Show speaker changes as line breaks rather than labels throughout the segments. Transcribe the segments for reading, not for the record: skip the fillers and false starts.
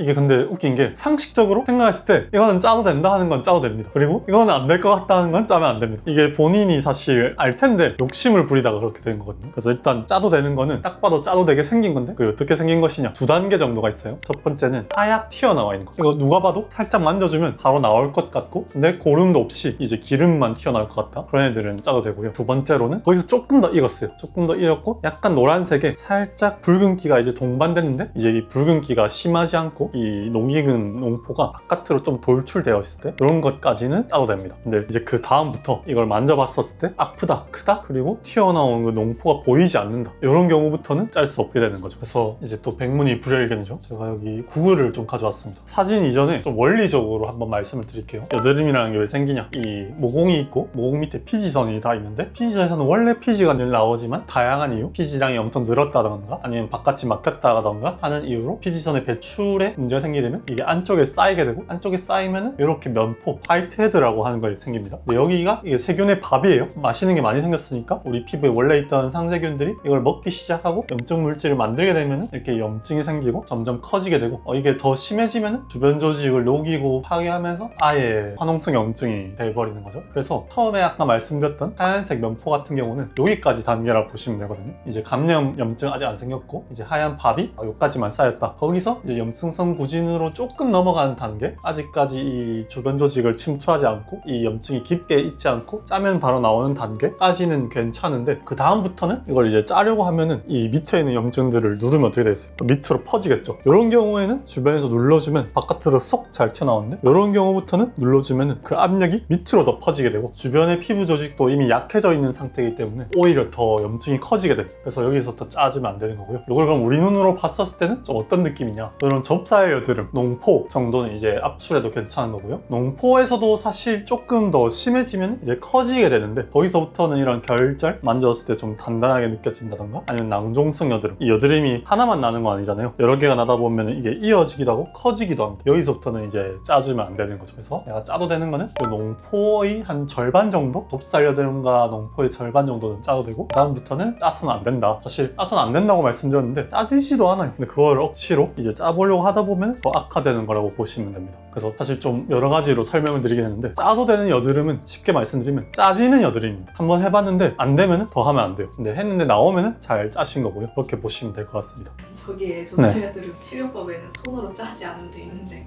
이게 근데 웃긴 게 상식적으로 생각했을 때 이거는 짜도 된다 하는 건 짜도 됩니다. 그리고 이거는 안 될 것 같다 하는 건 짜면 안 됩니다. 이게 본인이 사실 알 텐데 욕심을 부리다가 그렇게 된 거거든요. 그래서 일단 짜도 되는 거는 딱 봐도 짜도 되게 생긴 건데 그게 어떻게 생긴 것이냐, 2단계 정도가 있어요. 첫 번째는 하얗 튀어나와 있는 거. 이거 누가 봐도 살짝 만져주면 바로 나올 것 같고 근데 고름도 없이 이제 기름만 튀어나올 것 같다, 그런 애들은 짜도 되고요. 두 번째로는 거기서 조금 더 익었어요. 조금 더 익었고 약간 노란색에 살짝 붉은기가 이제 동반됐는데 이제 이 붉은기가 심하지 않고 이 농익은 농포가 바깥으로 좀 돌출되어 있을 때 이런 것까지는 짜도 됩니다. 근데 이제 그 다음부터 이걸 만져봤었을 때 아프다, 크다, 그리고 튀어나온 그 농포가 보이지 않는다, 이런 경우부터는 짤 수 없게 되는 거죠. 그래서 이제 또 백문이 불여일견이죠. 제가 여기 구글을 좀 가져왔습니다. 사진 이전에 좀 원리적으로 한번 말씀을 드릴게요. 여드름이라는 게 왜 생기냐, 이 모공이 있고 모공 밑에 피지선이 다 있는데 피지선에서는 원래 피지가 늘 나오지만 다양한 이유, 피지량이 엄청 늘었다던가 아니면 바깥이 막혔다던가 하는 이유로 피지선의 배출에 문제가 생기게 되면 이게 안쪽에 쌓이게 되고, 안쪽에 쌓이면은 이렇게 면포, 화이트헤드라고 하는 거 생깁니다. 근데 여기가 이게 세균의 밥이에요. 마시는 게 많이 생겼으니까 우리 피부에 원래 있던 상세균들이 이걸 먹기 시작하고 염증 물질을 만들게 되면 이렇게 염증이 생기고 점점 커지게 되고 이게 더 심해지면 주변 조직을 녹이고 파괴하면서 아예 화농성 염증이 돼버리는 거죠. 그래서 처음에 아까 말씀드렸던 하얀색 면포 같은 경우는 여기까지 단계라 보시면 되거든요. 이제 감염 염증 아직 안 생겼고 이제 하얀 밥이 여기까지만 쌓였다. 거기서 이제 염증성 부진으로 조금 넘어가는 단계, 아직까지 이 주변 조직을 침투하지 않고 이 염증이 깊게 있지 않고 짜면 바로 나오는 단계까지는 괜찮은데 그 다음부터는 이걸 이제 짜려고 하면은 이 밑에 있는 염증들을 누르면 어떻게 되겠어요? 밑으로 퍼지겠죠. 이런 경우에는 주변에서 눌러주면 바깥으로 쏙 잘 튀어나오는데 이런 경우부터는 눌러주면 그 압력이 밑으로 더 퍼지게 되고 주변의 피부 조직도 이미 약해져 있는 상태이기 때문에 오히려 더 염증이 커지게 돼요. 그래서 여기서부터 짜주면 안 되는 거고요. 이걸 그럼 우리 눈으로 봤었을 때는 좀 어떤 느낌이냐, 이런 접살 여드름, 농포 정도는 이제 압출해도 괜찮은 거고요. 농포에서도 사실 조금 더 심해지면 이제 커지게 되는데 거기서부터는 이런 결절, 만졌을 때 좀 단단하게 느껴진다던가 아니면 낭종성 여드름, 이 여드름이 하나만 나는 거 아니잖아요. 여러 개가 나다 보면 이게 이어지기도 하고 커지기도 합니다. 여기서부터는 이제 짜주면 안 되는 거죠. 그래서 내가 짜도 되는 거는 이 농포의 한 절반 정도, 접살 여드름과 농포의 절반 정도는 짜도 되고 다음부터는 짜서는 안 된다. 사실 짜서는 안 된다고 말씀드렸는데 짜지지도 않아요. 근데 그걸 억지로 이제 짜보려고 하다 보면 더 악화되는 거라고 보시면 됩니다. 그래서 사실 좀 여러 가지로 설명을 드리긴 했는데 짜도 되는 여드름은 쉽게 말씀드리면 짜지는 여드름입니다. 한번 해봤는데 안 되면 더 하면 안 돼요. 근데 했는데 나오면 잘 짜신 거고요. 그렇게 보시면 될 것 같습니다.
저기에 접살 여드름 치료법에는 손으로 짜지 않은 데 있는데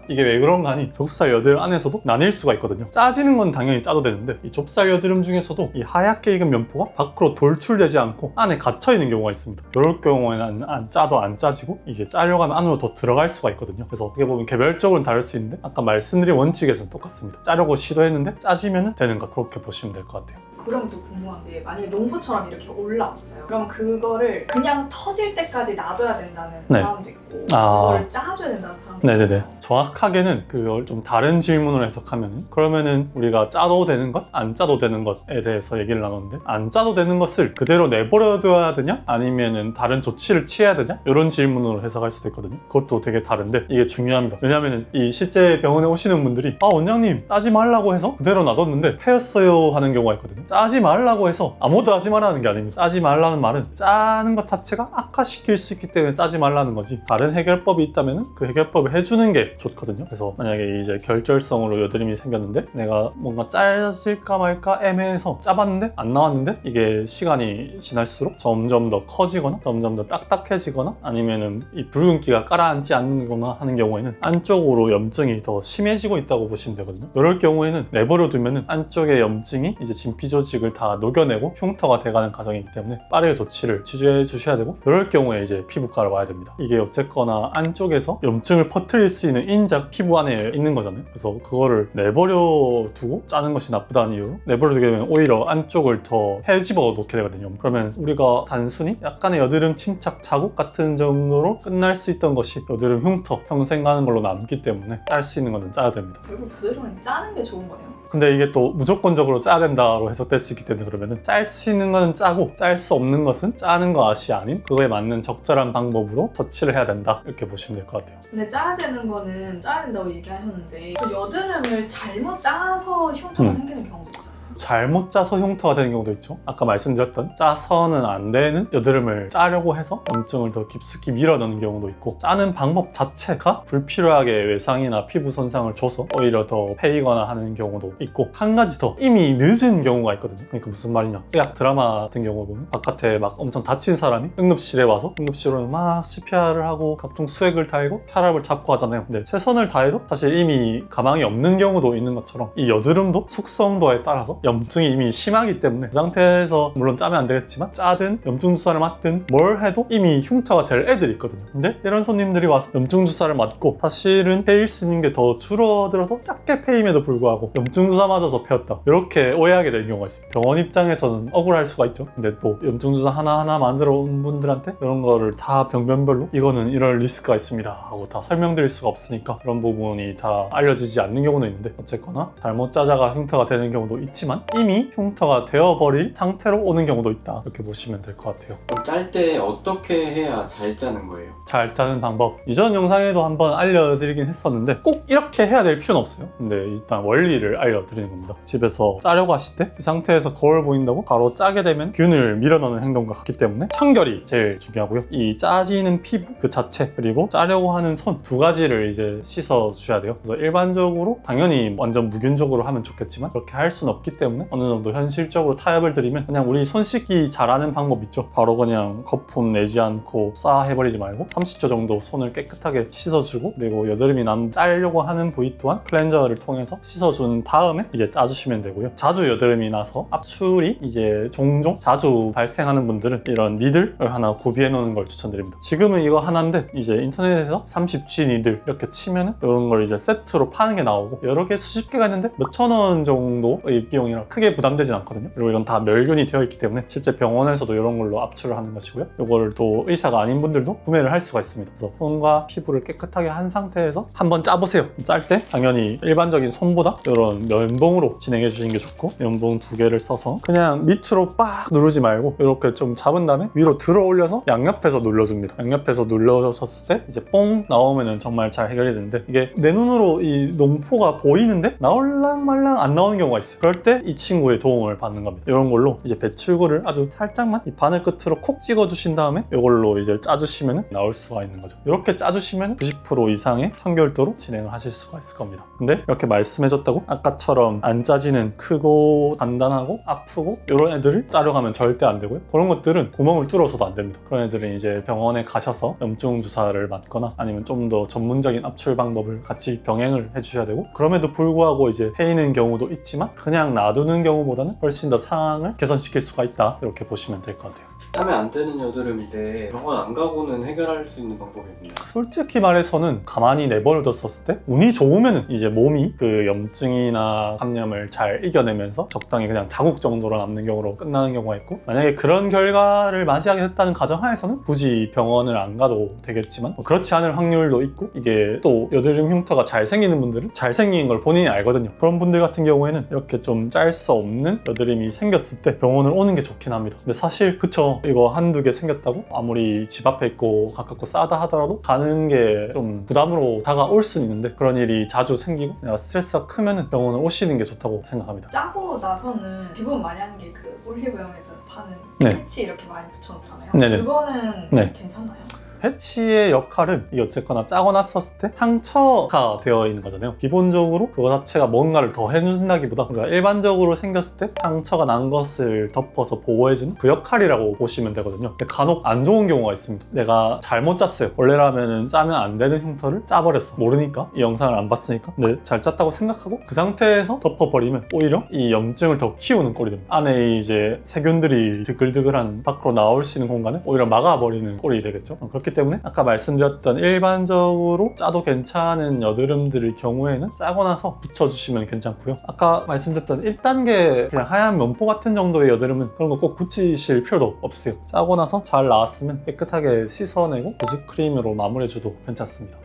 이게 왜 그런가 하니 접살 여드름 안에서도 나뉠 수가 있거든요. 짜지는 건 당연히 짜도 되는데 이 접살 여드름 중에서도 이 하얗게 익은 면포가 밖으로 돌출되지 않고 안에 갇혀 있는 경우가 있습니다. 이럴 경우에는 안 짜도 안 짜지고 이제 짜려고 하면 안으로 더 들어갈 수가 있거든요. 그래서 어떻게 보면 개별적으로는 다를 수 있는데 아까 말씀드린 원칙에서는 똑같습니다. 짜려고 시도했는데 짜지면 되는 것, 그렇게 보시면 될 것 같아요.
그럼 또 궁금한 게 만약에 농포처럼 이렇게 올라왔어요. 그럼 그거를 그냥 터질 때까지 놔둬야 된다는 사람도 있고 그걸 짜줘야 된다는 사람도
네네네.
있고
정확하게는 그걸 좀 다른 질문으로 해석하면 그러면은 우리가 짜도 되는 것, 안 짜도 되는 것에 대해서 얘기를 나눴는데 안 짜도 되는 것을 그대로 내버려둬야 되냐? 아니면은 다른 조치를 취해야 되냐? 이런 질문으로 해석할 수도 있거든요. 그것도 되게 다른데 이게 중요합니다. 왜냐면은 이 실제 병원에 오시는 분들이 원장님 짜지 말라고 해서 그대로 놔뒀는데 패였어요 하는 경우가 있거든요. 짜지 말라고 해서 아무도 하지 말라는 게 아닙니다. 짜지 말라는 말은 짜는 것 자체가 악화시킬 수 있기 때문에 짜지 말라는 거지, 다른 해결법이 있다면 그 해결법을 해주는 게 좋거든요. 그래서 만약에 이제 결절성으로 여드름이 생겼는데 내가 뭔가 짜질까 말까 애매해서 짜봤는데 안 나왔는데 이게 시간이 지날수록 점점 더 커지거나 점점 더 딱딱해지거나 아니면은 이 붉은기가 가라앉지 않거나 하는 경우에는 안쪽으로 염증이 더 심해지고 있다고 보시면 되거든요. 이럴 경우에는 내버려 두면은 안쪽에 염증이 이제 진피 조직을 다 녹여내고 흉터가 돼가는 과정이기 때문에 빠르게 조치를 취해 주셔야 되고, 이럴 경우에 이제 피부과를 와야 됩니다. 이게 어쨌거나 안쪽에서 염증을 퍼뜨릴 수 있는 인자가 피부 안에 있는 거잖아요. 그래서 그거를 내버려 두고 짜는 것이 나쁘다는 이유로 내버려 두게 되면 오히려 안쪽을 더 헤집어 놓게 되거든요. 그러면 우리가 단순히 약간의 여드름 침착 자국 같은 정도로 끝날 수 있던 것이 여드름 흉터 평생 가는 걸로 남기 때문에 짤 수 있는 거는 짜야 됩니다.
결국 여드름은 짜는 게 좋은 거네요.
근데 이게 또 무조건적으로 짜야 된다로 해석될 수 있기 때문에 그러면은 짤 수 있는 거는 짜고 짤 수 없는 것은 짜는 것이 아닌 그거에 맞는 적절한 방법으로 처치를 해야 된다, 이렇게 보시면 될 것 같아요.
근데 짜야 되는 거는 짜야 된다고 얘기하셨는데 그 여드름을 잘못 짜서 흉터가 생기는 경우도 있잖아요.
잘못 짜서 흉터가 되는 경우도 있죠. 아까 말씀드렸던 짜서는 안 되는 여드름을 짜려고 해서 염증을 더 깊숙이 밀어넣는 경우도 있고, 짜는 방법 자체가 불필요하게 외상이나 피부 손상을 줘서 오히려 더 패이거나 하는 경우도 있고, 한 가지 더 이미 늦은 경우가 있거든요. 그러니까 무슨 말이냐, 의학 드라마 같은 경우 보면 바깥에 막 엄청 다친 사람이 응급실에 와서 응급실로 막 CPR을 하고 각종 수액을 달고 혈압을 잡고 하잖아요. 근데 최선을 다해도 사실 이미 가망이 없는 경우도 있는 것처럼 이 여드름도 숙성도에 따라서 염증이 이미 심하기 때문에 그 상태에서 물론 짜면 안 되겠지만 짜든 염증 주사를 맞든 뭘 해도 이미 흉터가 될 애들이 있거든요. 근데 이런 손님들이 와서 염증 주사를 맞고 사실은 패일 수 있는 게 더 줄어들어서 작게 패임에도 불구하고 염증 주사 맞아서 패였다, 이렇게 오해하게 되는 경우가 있습니다. 병원 입장에서는 억울할 수가 있죠. 근데 또 염증 주사 하나하나 만들어 온 분들한테 이런 거를 다 병변별로 이거는 이럴 리스크가 있습니다 하고 다 설명드릴 수가 없으니까 그런 부분이 다 알려지지 않는 경우는 있는데, 어쨌거나 잘못 짜자가 흉터가 되는 경우도 있지만 이미 흉터가 되어버릴 상태로 오는 경우도 있다, 이렇게 보시면 될 것 같아요.
그럼 짤 때 어떻게 해야 잘 짜는 거예요?
잘 짜는 방법, 이전 영상에도 한번 알려드리긴 했었는데 꼭 이렇게 해야 될 필요는 없어요. 근데 일단 원리를 알려드리는 겁니다. 집에서 짜려고 하실 때 이 상태에서 거울 보인다고 바로 짜게 되면 균을 밀어넣는 행동과 같기 때문에 청결이 제일 중요하고요. 이 짜지는 피부 그 자체, 그리고 짜려고 하는 손 두 가지를 이제 씻어 주셔야 돼요. 그래서 일반적으로 당연히 완전 무균적으로 하면 좋겠지만 그렇게 할 수는 없기 때문에 어느 정도 현실적으로 타협을 드리면, 그냥 우리 손 씻기 잘하는 방법 있죠. 바로 그냥 거품 내지 않고 쏴 해버리지 말고 30초 정도 손을 깨끗하게 씻어주고, 그리고 여드름이 짜려고 하는 부위 또한 클렌저를 통해서 씻어준 다음에 이제 짜주시면 되고요. 자주 여드름이 나서 압출이 이제 종종 자주 발생하는 분들은 이런 니들을 하나 구비해 놓는 걸 추천드립니다. 지금은 이거 하나인데 이제 인터넷에서 30G 니들 이렇게 치면은 이런 걸 이제 세트로 파는 게 나오고, 여러 개 수십 개가 있는데 몇천 원 정도의 비용이라 크게 부담되진 않거든요. 그리고 이건 다 멸균이 되어 있기 때문에 실제 병원에서도 이런 걸로 압출을 하는 것이고요. 이걸 또 의사가 아닌 분들도 구매를 할 수가 있습니다. 그래서 손과 피부를 깨끗하게 한 상태에서 한번 짜보세요. 짤 때 당연히 일반적인 손보다 이런 면봉으로 진행해 주시는 게 좋고, 면봉 2개를 써서 그냥 밑으로 빡 누르지 말고 이렇게 좀 잡은 다음에 위로 들어 올려서 양옆에서 눌러줍니다. 양옆에서 눌러줬을 때 이제 뽕 나오면은 정말 잘 해결이 되는데, 이게 내 눈으로 이 농포가 보이는데 나올랑 말랑 안 나오는 경우가 있어요. 그럴 때 이 친구의 도움을 받는 겁니다. 이런 걸로 이제 배출구를 아주 살짝만 이 바늘 끝으로 콕 찍어 주신 다음에 이걸로 이제 짜주시면 나올 수가 있는 거죠. 이렇게 짜주시면 90% 이상의 청결도로 진행을 하실 수가 있을 겁니다. 근데 이렇게 말씀해줬다고 아까처럼 안 짜지는 크고 단단하고 아프고 이런 애들을 짜려고 하면 절대 안 되고요. 그런 것들은 구멍을 뚫어서도 안 됩니다. 그런 애들은 이제 병원에 가셔서 염증 주사를 맞거나 아니면 좀 더 전문적인 압출 방법을 같이 병행을 해주셔야 되고, 그럼에도 불구하고 이제 패이는 경우도 있지만 그냥 놔두는 경우보다는 훨씬 더 상황을 개선시킬 수가 있다, 이렇게 보시면 될 것 같아요.
짜면 안 되는 여드름일 때 병원 안 가고는 해결할 수 있는 방법이 있나요?
솔직히 말해서는 가만히 내버려뒀었을 때 운이 좋으면 이제 몸이 그 염증이나 감염을 잘 이겨내면서 적당히 그냥 자국 정도로 남는 경우로 끝나는 경우가 있고, 만약에 그런 결과를 맞이하게 됐다는 가정하에서는 굳이 병원을 안 가도 되겠지만 그렇지 않을 확률도 있고, 이게 또 여드름 흉터가 잘 생기는 분들은 잘 생긴 걸 본인이 알거든요. 그런 분들 같은 경우에는 이렇게 좀 짤 수 없는 여드름이 생겼을 때 병원을 오는 게 좋긴 합니다. 근데 사실 그쵸, 이거 한두 개 생겼다고 아무리 집 앞에 있고 가깝고 싸다 하더라도 가는 게 좀 부담으로 다가올 수는 있는데, 그런 일이 자주 생기고 내가 스트레스가 크면은 병원을 오시는 게 좋다고 생각합니다.
짜고 나서는 대부분 많이 하는 게 그 올리브영에서 파는
네.
패치 이렇게 많이 붙여놓잖아요.
네네.
그거는
네.
괜찮나요?
패치의 역할은 이 어쨌거나 짜고 났었을 때 상처가 되어 있는 거잖아요. 기본적으로 그거 자체가 뭔가를 더 해준다기보다 우리가 일반적으로 생겼을 때 상처가 난 것을 덮어서 보호해주는 그 역할이라고 보시면 되거든요. 근데 간혹 안 좋은 경우가 있습니다. 내가 잘못 짰어요. 원래라면 짜면 안 되는 흉터를 짜버렸어. 모르니까, 이 영상을 안 봤으니까. 근데 잘 짰다고 생각하고 그 상태에서 덮어버리면 오히려 이 염증을 더 키우는 꼴이 됩니다. 안에 이제 세균들이 드글드글한 밖으로 나올 수 있는 공간을 오히려 막아버리는 꼴이 되겠죠. 그렇기 때문에 아까 말씀드렸던 일반적으로 짜도 괜찮은 여드름들의 경우에는 짜고 나서 붙여주시면 괜찮고요. 아까 말씀드렸던 1단계 그냥 하얀 면포 같은 정도의 여드름은 그런 거 꼭 붙이실 필요도 없으세요. 짜고 나서 잘 나왔으면 깨끗하게 씻어내고 보습크림으로 마무리해줘도 괜찮습니다.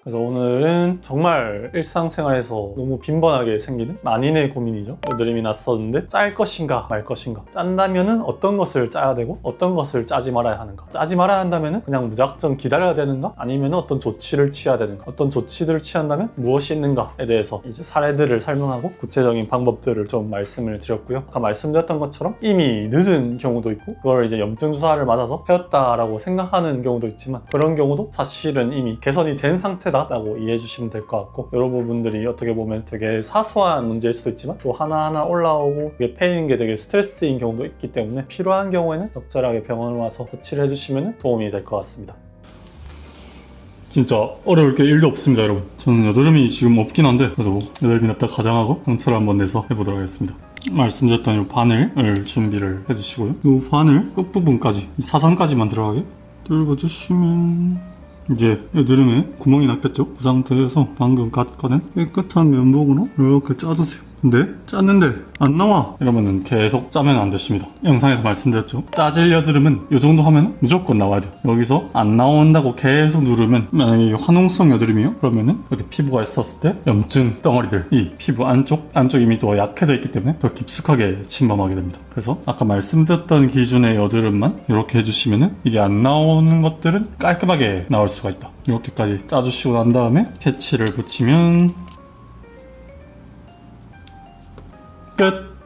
그래서 오늘은 정말 일상생활에서 너무 빈번하게 생기는 만인의 고민이죠. 여드름이 났었는데 짤 것인가 말 것인가. 짠다면은 어떤 것을 짜야 되고 어떤 것을 짜지 말아야 하는가. 짜지 말아야 한다면은 그냥 무작정 기다려야 되는가, 아니면 어떤 조치를 취해야 되는가, 어떤 조치들을 취한다면 무엇이 있는가에 대해서 이제 사례들을 설명하고 구체적인 방법들을 좀 말씀을 드렸고요. 아까 말씀드렸던 것처럼 이미 늦은 경우도 있고 그걸 이제 염증 주사를 맞아서 폐였다라고 생각하는 경우도 있지만 그런 경우도 사실은 이미 개선이 된 상태다라고 이해해 주시면 될 것 같고, 이런 부분들이 어떻게 보면 되게 사소한 문제일 수도 있지만 또 하나하나 올라오고 이게 패이는 게 되게 스트레스인 경우도 있기 때문에 필요한 경우에는 적절하게 병원을 와서 터치를 해주시면 도움이 될 것 같습니다. 진짜 어려울 게 1도 없습니다, 여러분. 저는 여드름이 지금 없긴 한데 그래도 여드름이 났다 가정하고 상처를 한번 내서 해보도록 하겠습니다. 말씀드렸던 이 바늘을 준비를 해주시고요. 이 바늘 끝부분까지, 이 사선까지만 들어가게 뚫어주시면 이제 여드름에 구멍이 났겠죠? 그 상태에서 방금 갓 꺼낸 깨끗한 면봉으로 이렇게 짜주세요. 근데 짰는데 안 나와 이러면은 계속 짜면 안 되십니다. 영상에서 말씀드렸죠, 짜질 여드름은 이 정도 하면 무조건 나와야 돼요. 여기서 안 나온다고 계속 누르면, 만약에 이게 화농성 여드름이에요 그러면은 이렇게 피부가 있었을 때 염증 덩어리들, 이 피부 안쪽 이미 더 약해져 있기 때문에 더 깊숙하게 침범하게 됩니다. 그래서 아까 말씀드렸던 기준의 여드름만 이렇게 해주시면은 이게 안 나오는 것들은 깔끔하게 나올 수가 있다. 이렇게까지 짜주시고 난 다음에 패치를 붙이면 끝!